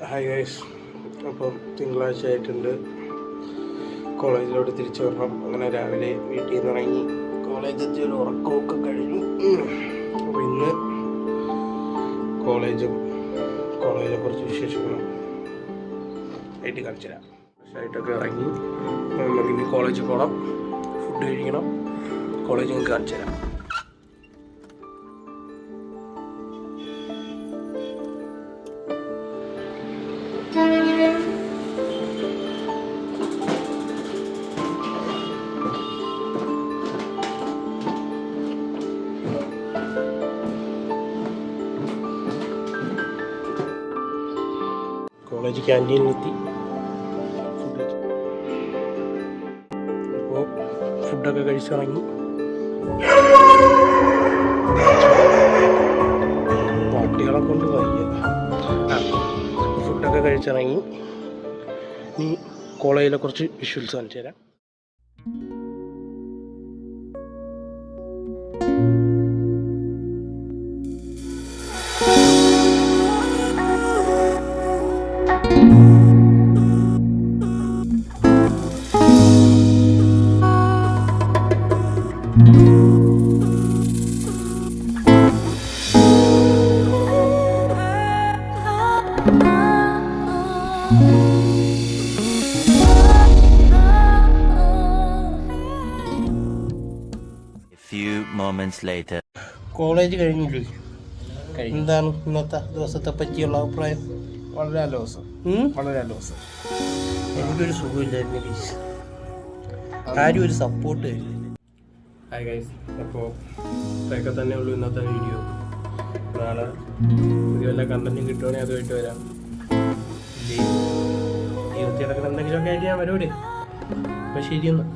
Hi guys, അപ്പം തിങ്കളാഴ്ച ആയിട്ടുണ്ട്. കോളേജിലോട്ട് തിരിച്ചു വരണം. അങ്ങനെ രാവിലെ വീട്ടിൽ നിന്ന് ഇറങ്ങി കോളേജെത്തി ഒരു ഉറക്കമൊക്കെ കഴിഞ്ഞു. അപ്പോൾ ഇന്ന് കോളേജിലെ കുറച്ച് വിശേഷങ്ങളും ആയിട്ട് കാണിച്ചു തരാം. ഫ്രഷായിട്ടൊക്കെ ഇറങ്ങി നമുക്കിനി കോളേജിൽ പോകണം, ഫുഡ് കഴിക്കണം, കോളേജ് നിങ്ങൾക്ക് കാണിച്ചു തരാം. കോളേജ് ക്യാൻറ്റീനിലെത്തി അപ്പോൾ ഫുഡൊക്കെ കഴിച്ചിറങ്ങി. പാട്ടികളെ കൊണ്ട് വയ്യ. ഫുഡൊക്കെ കഴിച്ചിറങ്ങി. ഇനി കോളേജിലെ കുറച്ച് വിഷ്വൽസ് കാണിച്ചു തരാം. കോളേജ് കഴിഞ്ഞില്ലേ? എന്താണ് ഇന്നത്തെ ദിവസത്തെ പറ്റിയുള്ള അഭിപ്രായം? വളരെ നല്ല ദിവസം. എനിക്കൊരു സുഖമില്ലായിരുന്നു ഗൈസ്, ആരും ഒരു സപ്പോർട്ട് തരുന്നില്ല. ഹായ് ഗൈസ്, അപ്പോൾ ഇതൊക്കെ തന്നെ ഉള്ളൂ ഇന്നത്തെ വീഡിയോ. നാളെ പുതിയ വല്ല കണ്ടന്റും കിട്ടുവാണെങ്കിൽ അതുമായിട്ട് വരാം. ജീവിതത്തിൽ നടക്കുന്ന എന്തെങ്കിലുമൊക്കെ ആയിട്ട് ഞാൻ വരൂടെ. അപ്പോൾ ശരിയെന്ന്.